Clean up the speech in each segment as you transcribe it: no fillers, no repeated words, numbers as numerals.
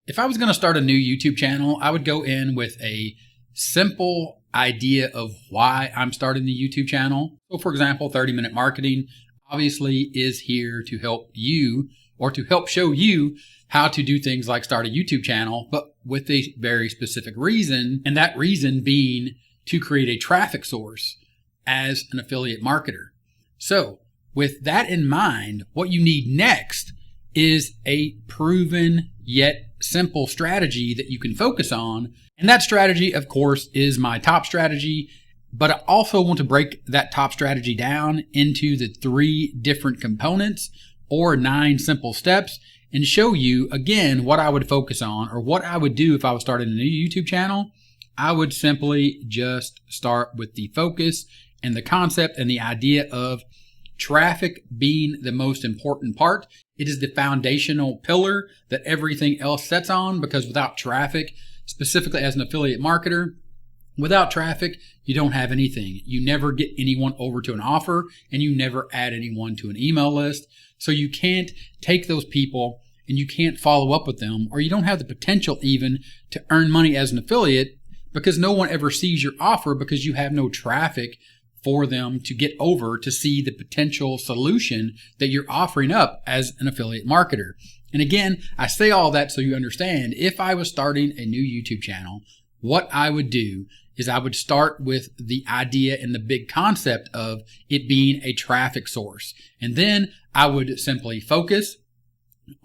If I was going to start a new YouTube channel, I would go in with a simple idea of why I'm starting the YouTube channel. So for example, 30-minute marketing obviously is here to help you or to help show you how to do things like start a YouTube channel, but with a very specific reason. And that reason being to create a traffic source as an affiliate marketer. So with that in mind, what you need next is a proven yet simple strategy that you can focus on. And that strategy, of course, is my top strategy. But I also want to break that top strategy down into the 3 different components or 9 simple steps and show you again what I would focus on, or what I would do if I was starting a new YouTube channel. I would simply just start with the focus and the concept and the idea of traffic being the most important part. It is the foundational pillar that everything else sets on, because without traffic, specifically as an affiliate marketer, without traffic, you don't have anything. You never get anyone over to an offer, and you never add anyone to an email list. So you can't take those people and you can't follow up with them, or you don't have the potential even to earn money as an affiliate, because no one ever sees your offer because you have no traffic for them to get over to see the potential solution that you're offering up as an affiliate marketer. And again, I say all that so you understand, if I was starting a new YouTube channel, what I would do is I would start with the idea and the big concept of it being a traffic source. And then I would simply focus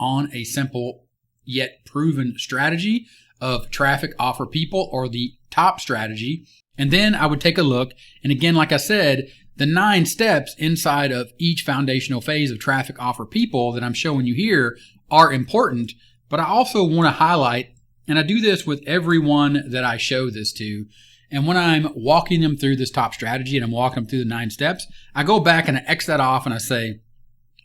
on a simple yet proven strategy of traffic offer people, or the top strategy. And then I would take a look. And again, like I said, the 9 steps inside of each foundational phase of traffic offer people that I'm showing you here are important. But I also want to highlight, and I do this with everyone that I show this to, and when I'm walking them through this top strategy and I'm walking them through the 9 steps, I go back and I X that off and I say,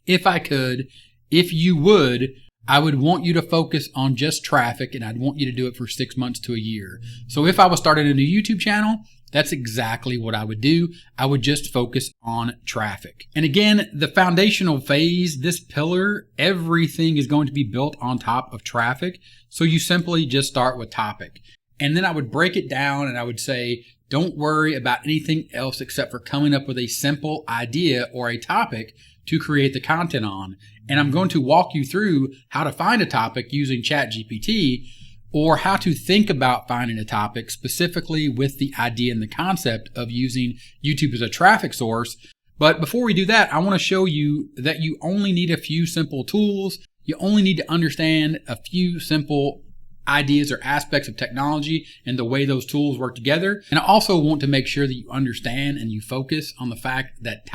if I could, if you would, I would want you to focus on just traffic, and I'd want you to do it for 6 months to a year. So if I was starting a new YouTube channel, that's exactly what I would do. I would just focus on traffic. And again, the foundational phase, this pillar, everything is going to be built on top of traffic. So you simply just start with topic. And then I would break it down and I would say, don't worry about anything else except for coming up with a simple idea or a topic to create the content on. And I'm going to walk you through how to find a topic using ChatGPT, or how to think about finding a topic specifically with the idea and the concept of using YouTube as a traffic source. But before we do that, I want to show you that you only need a few simple tools. You only need to understand a few simple ideas or aspects of technology and the way those tools work together. And I also want to make sure that you understand and you focus on the fact that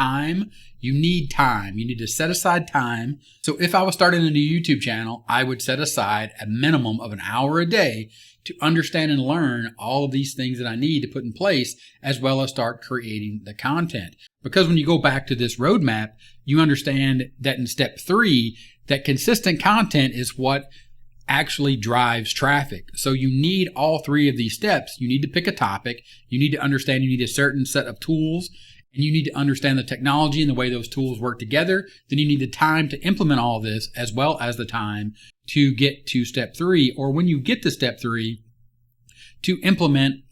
you need time. You need to set aside time. So if I was starting a new YouTube channel, I would set aside a minimum of an hour a day to understand and learn all of these things that I need to put in place, as well as start creating the content. Because when you go back to this roadmap, you understand that in step 3, that consistent content is what actually drives traffic. So you need all 3 of these steps. You need to pick a topic. You need to understand you need a certain set of tools, and you need to understand the technology and the way those tools work together. Then you need the time to implement all of this, as well as the time to get to step 3, or when you get to step 3, to implement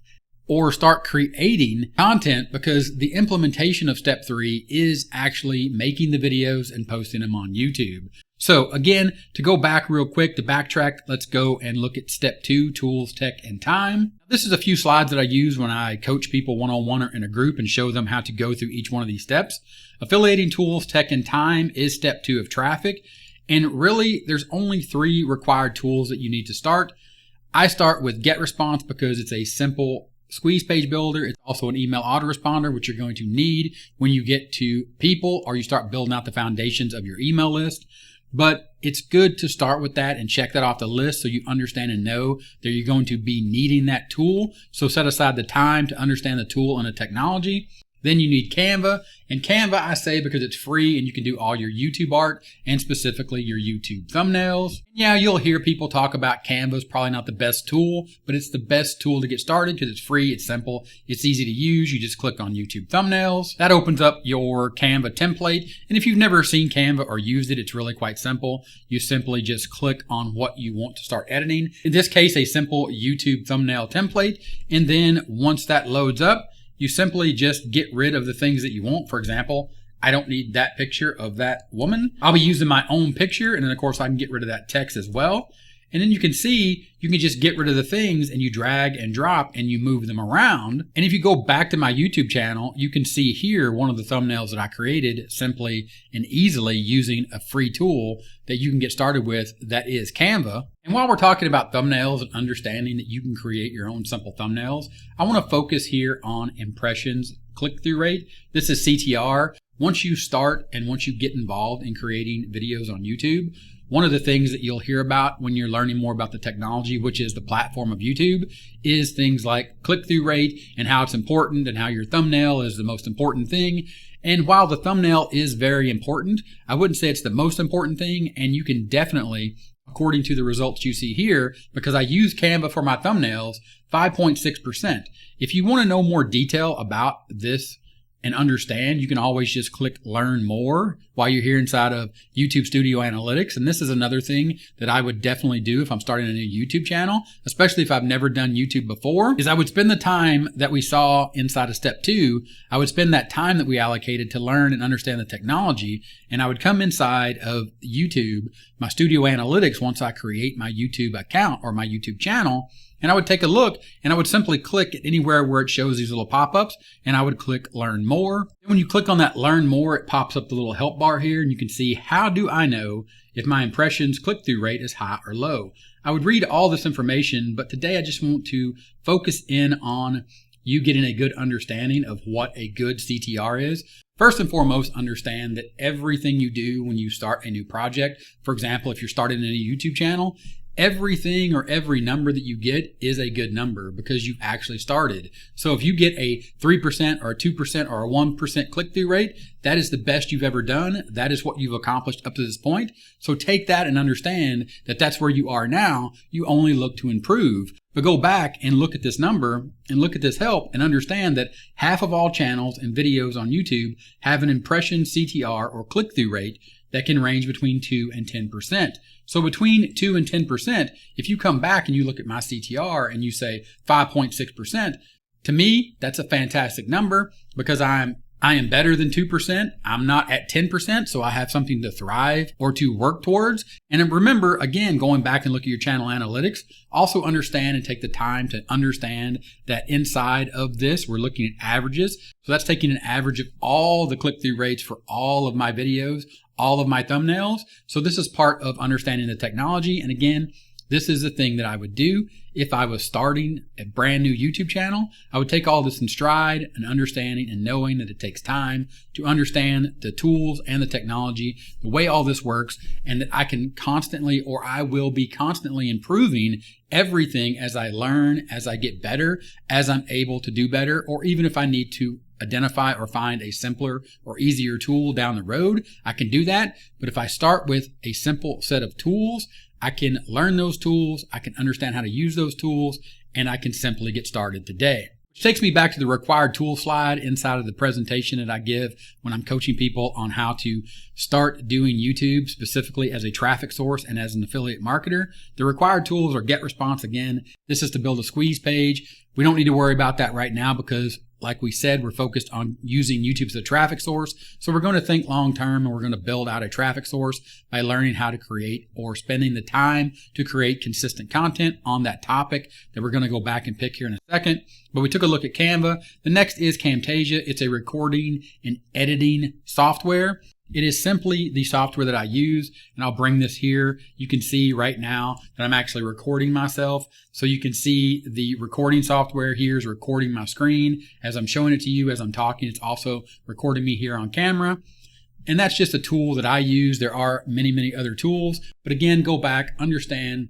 or start creating content, because the implementation of step 3 is actually making the videos and posting them on YouTube. So again, to go back real quick, to backtrack, let's go and look at step 2, tools, tech, and time. This is a few slides that I use when I coach people one-on-one or in a group and show them how to go through each one of these steps. Affiliating, tools, tech, and time is step 2 of traffic. And really, there's only 3 required tools that you need to start. I start with GetResponse because it's a simple squeeze page builder. It's also an email autoresponder, which you're going to need when you get to people or you start building out the foundations of your email list. But it's good to start with that and check that off the list so you understand and know that you're going to be needing that tool. So set aside the time to understand the tool and the technology. Then you need Canva. And Canva, I say because it's free and you can do all your YouTube art and specifically your YouTube thumbnails. Yeah, you'll hear people talk about Canva is probably not the best tool, but it's the best tool to get started because it's free, it's simple, it's easy to use. You just click on YouTube thumbnails. That opens up your Canva template. And if you've never seen Canva or used it, it's really quite simple. You simply just click on what you want to start editing. In this case, a simple YouTube thumbnail template. And then once that loads up, you simply just get rid of the things that you want. For example, I don't need that picture of that woman. I'll be using my own picture. And then of course I can get rid of that text as well. And then you can see, you can just get rid of the things and you drag and drop and you move them around. And if you go back to my YouTube channel, you can see here one of the thumbnails that I created simply and easily using a free tool that you can get started with, that is Canva. And while we're talking about thumbnails and understanding that you can create your own simple thumbnails, I want to focus here on impressions click-through rate. This is CTR. Once you start and once you get involved in creating videos on YouTube, one of the things that you'll hear about when you're learning more about the technology, which is the platform of YouTube, is things like click-through rate and how it's important and how your thumbnail is the most important thing. And while the thumbnail is very important, I wouldn't say it's the most important thing. And you can definitely, according to the results you see here, because I use Canva for my thumbnails, 5.6%. If you want to know more detail about this and understand, you can always just click learn more while you're here inside of YouTube Studio Analytics. And this is another thing that I would definitely do if I'm starting a new YouTube channel, especially if I've never done YouTube before, is I would spend the time that we saw inside of step 2. I would spend that time that we allocated to learn and understand the technology. And I would come inside of YouTube, my Studio Analytics, once I create my YouTube account or my YouTube channel. And I would take a look and I would simply click anywhere where it shows these little pop-ups and I would click learn more. And when you click on that learn more, it pops up the little help bar here and you can see, how do I know if my impressions click-through rate is high or low? I would read all this information, but today I just want to focus in on you getting a good understanding of what a good CTR is. First and foremost, understand that everything you do when you start a new project, for example, if you're starting a new YouTube channel, everything or every number that you get is a good number because you've actually started. So if you get a 3% or a 2% or a 1% click-through rate, that is the best you've ever done. That is what you've accomplished up to this point. So take that and understand that that's where you are now. You only look to improve. But go back and look at this number and look at this help and understand that half of all channels and videos on YouTube have an impression CTR or click-through rate that can range between 2 and 10%. So between 2 and 10%, if you come back and you look at my CTR and you say 5.6%, to me, that's a fantastic number because I am better than 2%. I'm not at 10%, so I have something to thrive or to work towards. And remember, again, going back and look at your channel analytics, also understand and take the time to understand that inside of this, we're looking at averages. So that's taking an average of all the click-through rates for all of my videos, all of my thumbnails. So this is part of understanding the technology. And again, this is the thing that I would do if I was starting a brand new YouTube channel. I would take all this in stride and understanding and knowing that it takes time to understand the tools and the technology, the way all this works, and that I can constantly, or I will be constantly improving everything as I learn, as I get better, as I'm able to do better, or even if I need to identify or find a simpler or easier tool down the road, I can do that. But if I start with a simple set of tools, I can learn those tools, I can understand how to use those tools, and I can simply get started today. Which takes me back to the required tool slide inside of the presentation that I give when I'm coaching people on how to start doing YouTube specifically as a traffic source and as an affiliate marketer. The required tools are get response. Again, this is to build a squeeze page. We don't need to worry about that right now because, like we said, we're focused on using YouTube as a traffic source. So we're going to think long term and we're going to build out a traffic source by learning how to create or spending the time to create consistent content on that topic that we're going to go back and pick here in a second. But we took a look at Canva. The next is Camtasia. It's a recording and editing software. It is simply the software that I use, and I'll bring this here. You can see right now that I'm actually recording myself. So you can see the recording software here is recording my screen. As I'm showing it to you as I'm talking, it's also recording me here on camera. And that's just a tool that I use. There are many, many other tools. But again, go back, understand,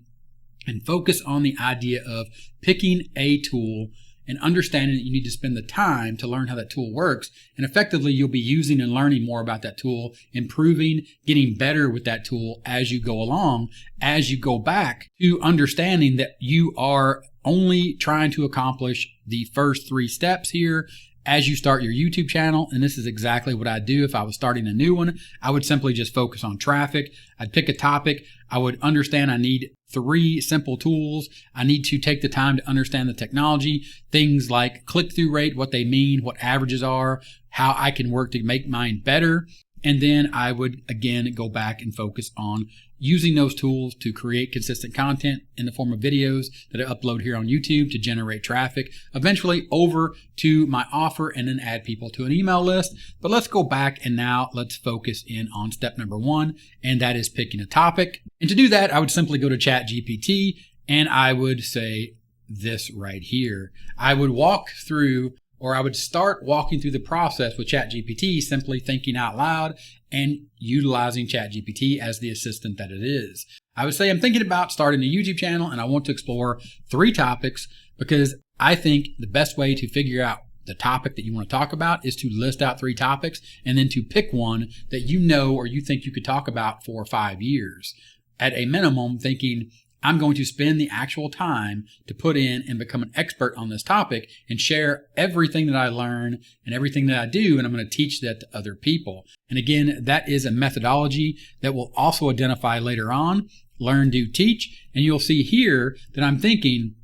and focus on the idea of picking a tool and understanding that you need to spend the time to learn how that tool works. And effectively, you'll be using and learning more about that tool, improving, getting better with that tool as you go along, as you go back to understanding that you are only trying to accomplish the first 3 steps here as you start your YouTube channel. And this is exactly what I'd do if I was starting a new one. I would simply just focus on traffic. I'd pick a topic. I would understand I need 3 simple tools. I need to take the time to understand the technology, things like click-through rate, what they mean, what averages are, how I can work to make mine better. And then I would, again, go back and focus on using those tools to create consistent content in the form of videos that I upload here on YouTube to generate traffic, eventually over to my offer, and then add people to an email list. But let's go back and now let's focus in on step number 1, and that is picking a topic. And to do that, I would simply go to ChatGPT and I would say this right here. I would I would start walking through the process with ChatGPT, simply thinking out loud and utilizing ChatGPT as the assistant that it is. I would say I'm thinking about starting a YouTube channel and I want to explore 3 topics, because I think the best way to figure out the topic that you want to talk about is to list out 3 topics and then to pick one that you know or you think you could talk about for 5 years. At a minimum, thinking I'm going to spend the actual time to put in and become an expert on this topic and share everything that I learn and everything that I do, and I'm going to teach that to other people. And again, that is a methodology that will also identify later on, learn, do, teach. And you'll see here that I'm thinking,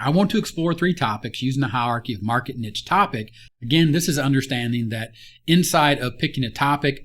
I want to explore 3 topics using the hierarchy of market, niche, topic. Again, this is understanding that inside of picking a topic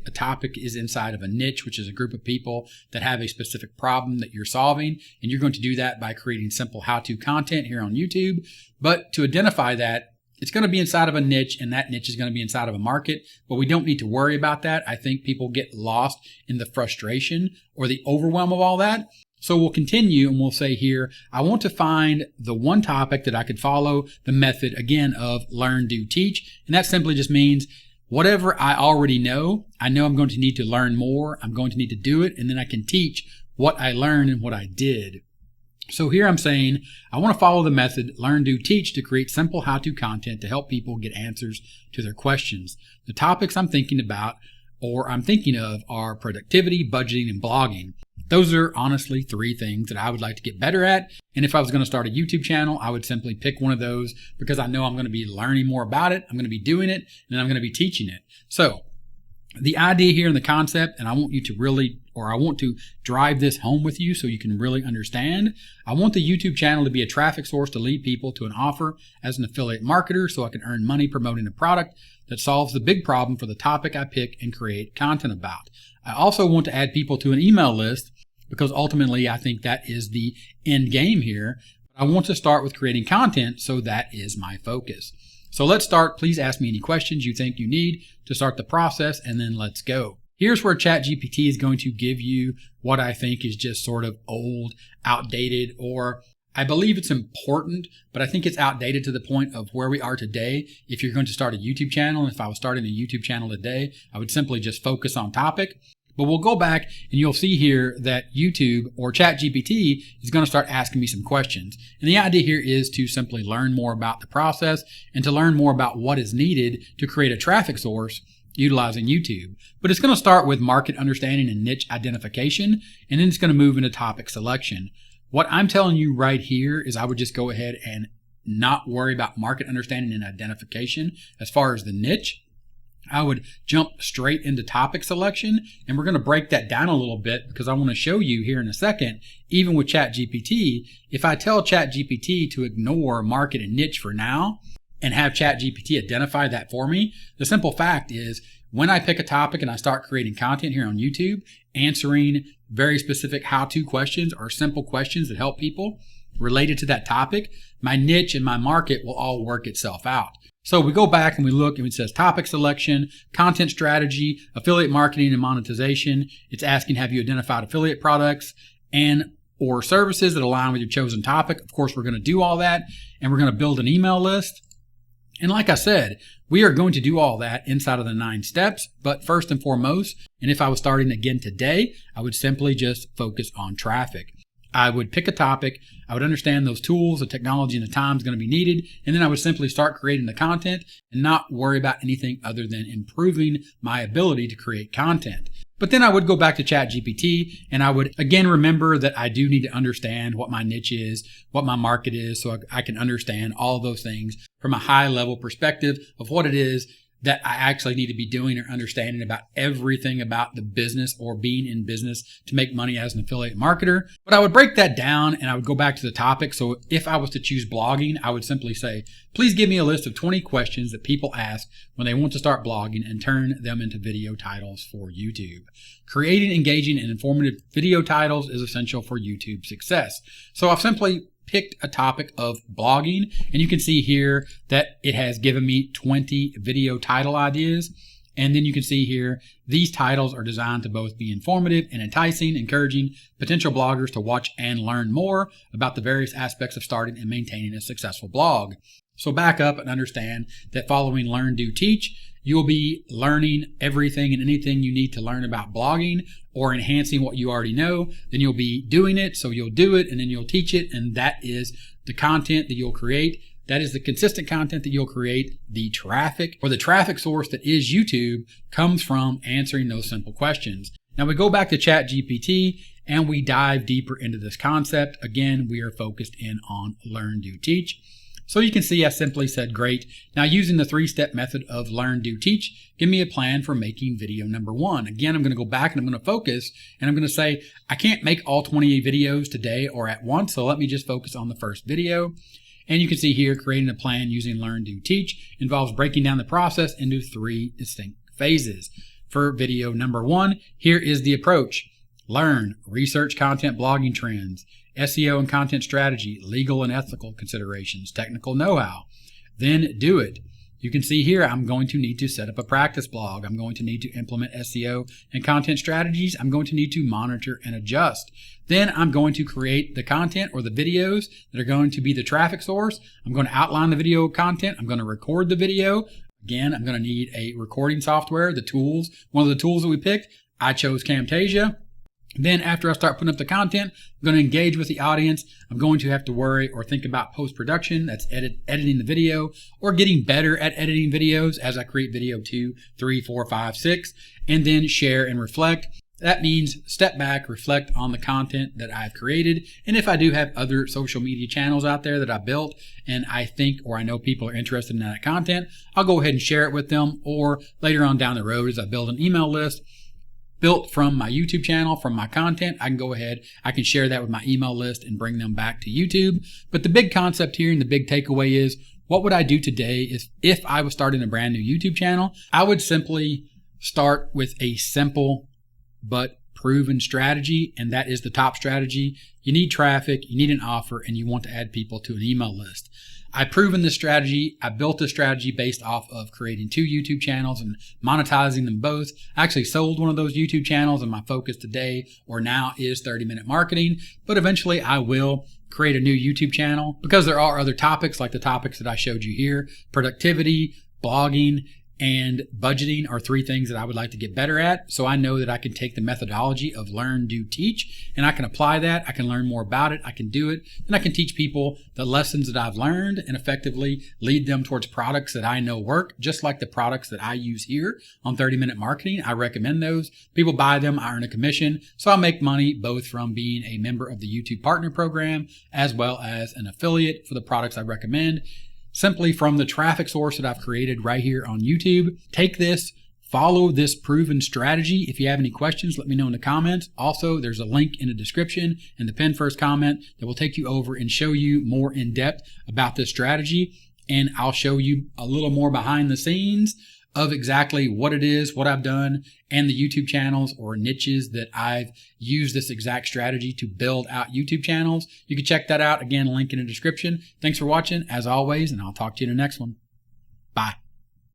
is inside of a niche, which is a group of people that have a specific problem that you're solving. And you're going to do that by creating simple how-to content here on YouTube. But to identify that, it's going to be inside of a niche, and that niche is going to be inside of a market. But we don't need to worry about that. I think people get lost in the frustration or the overwhelm of all that. So we'll continue and we'll say here, I want to find the one topic that I could follow the method, again, of learn, do, teach. And that simply just means whatever I already know, I know I'm going to need to learn more. I'm going to need to do it. And then I can teach what I learned and what I did. So here I'm saying, I want to follow the method, learn, do, teach, to create simple how-to content to help people get answers to their questions. The topics I'm thinking about or I'm thinking of are productivity, budgeting, and blogging. Those are honestly 3 things that I would like to get better at. And if I was going to start a YouTube channel, I would simply pick one of those because I know I'm going to be learning more about it. I'm going to be doing it, and I'm going to be teaching it. So the idea here and the concept, and I want you to I want to drive this home with you so you can really understand. I want the YouTube channel to be a traffic source to lead people to an offer as an affiliate marketer so I can earn money promoting a product that solves the big problem for the topic I pick and create content about. I also want to add people to an email list because ultimately I think that is the end game here. I want to start with creating content, so that is my focus. So let's start. Please ask me any questions you think you need to start the process, and then let's go. Here's where ChatGPT is going to give you what I think is just sort of old, outdated, or I believe it's important, but I think it's outdated to the point of where we are today. If you're going to start a YouTube channel, if I was starting a YouTube channel today, I would simply just focus on topic. But we'll go back and you'll see here that YouTube or ChatGPT is going to start asking me some questions. And the idea here is to simply learn more about the process and to learn more about what is needed to create a traffic source utilizing YouTube. But it's going to start with market understanding and niche identification, and then it's going to move into topic selection. What I'm telling you right here is I would just go ahead and not worry about market understanding and identification as far as the niche. I would jump straight into topic selection, and we're going to break that down a little bit because I want to show you here in a second, even with ChatGPT, if I tell ChatGPT to ignore market and niche for now and have ChatGPT identify that for me, the simple fact is when I pick a topic and I start creating content here on YouTube, answering very specific how-to questions or simple questions that help people related to that topic, my niche and my market will all work itself out. So we go back and we look and it says topic selection, content strategy, affiliate marketing and monetization. It's asking, have you identified affiliate products and or services that align with your chosen topic? Of course, we're going to do all that, and we're going to build an email list. And like I said, we are going to do all that inside of the 9 steps. But first and foremost, and if I was starting again today, I would simply just focus on traffic. I would pick a topic, I would understand those tools, the technology, and the time is going to be needed, and then I would simply start creating the content and not worry about anything other than improving my ability to create content. But then I would go back to ChatGPT and I would again remember that I do need to understand what my niche is, what my market is, so I can understand all of those things from a high level perspective of what it is that I actually need to be doing or understanding about everything about the business or being in business to make money as an affiliate marketer. But I would break that down and I would go back to the topic. So if I was to choose blogging, I would simply say, please give me a list of 20 questions that people ask when they want to start blogging and turn them into video titles for YouTube. Creating engaging and informative video titles is essential for YouTube success. So I've simply picked a topic of blogging, and you can see here that it has given me 20 video title ideas. And then you can see here, these titles are designed to both be informative and enticing, encouraging potential bloggers to watch and learn more about the various aspects of starting and maintaining a successful blog. So back up and understand that following Learn, Do, Teach, you'll be learning everything and anything you need to learn about blogging or enhancing what you already know. Then you'll be doing it. So you'll do it and then you'll teach it. And that is the content that you'll create. That is the consistent content that you'll create. The traffic or the traffic source that is YouTube comes from answering those simple questions. Now we go back to ChatGPT and we dive deeper into this concept. Again, we are focused in on Learn, Do, Teach. So you can see I simply said, great. Now using the 3-step method of Learn, Do, Teach, give me a plan for making video number 1. Again, I'm going to go back and I'm going to focus and I'm going to say, I can't make all 28 videos today or at once. So let me just focus on the first video. And you can see here, creating a plan using Learn, Do, Teach involves breaking down the process into 3 distinct phases. For video number 1, here is the approach. Learn, research content blogging trends, SEO and content strategy, legal and ethical considerations, technical know-how. Then do it. You can see here, I'm going to need to set up a practice blog. I'm going to need to implement SEO and content strategies. I'm going to need to monitor and adjust. Then I'm going to create the content or the videos that are going to be the traffic source. I'm going to outline the video content. I'm going to record the video. Again, I'm going to need a recording software, the tools. One of the tools that we picked, I chose Camtasia. Then after I start putting up the content, I'm going to engage with the audience. I'm going to have to worry or think about post-production. That's editing the video or getting better at editing videos as I create video 2, 3, 4, 5, 6, and then share and reflect. That means step back, reflect on the content that I've created. And if I do have other social media channels out there that I built and I think or I know people are interested in that content, I'll go ahead and share it with them. Or later on down the road, as I build an email list built from my YouTube channel, from my content, I can go ahead, I can share that with my email list and bring them back to YouTube. But the big concept here and the big takeaway is, what would I do today if I was starting a brand new YouTube channel? I would simply start with a simple but proven strategy, and that is the top strategy. You need traffic, you need an offer, and you want to add people to an email list. I've proven this strategy. I built this strategy based off of creating 2 YouTube channels and monetizing them both. I actually sold one of those YouTube channels, and my focus today or now is 30-minute marketing, but eventually I will create a new YouTube channel because there are other topics like the topics that I showed you here. Productivity, blogging, and budgeting are 3 things that I would like to get better at. So I know that I can take the methodology of Learn, Do, Teach, and I can apply that. I can learn more about it. I can do it. And I can teach people the lessons that I've learned and effectively lead them towards products that I know work, just like the products that I use here on 30-minute marketing. I recommend those. People buy them. I earn a commission. So I make money both from being a member of the YouTube Partner Program as well as an affiliate for the products I recommend. Simply from the traffic source that I've created right here on YouTube. Take this, follow this proven strategy. If you have any questions, let me know in the comments. Also, there's a link in the description and the pinned first comment that will take you over and show you more in depth about this strategy. And I'll show you a little more behind the scenes of exactly what it is, what I've done, and the YouTube channels or niches that I've used this exact strategy to build out YouTube channels. You can check that out. Again, link in the description. Thanks for watching as always, and I'll talk to you in the next one. Bye.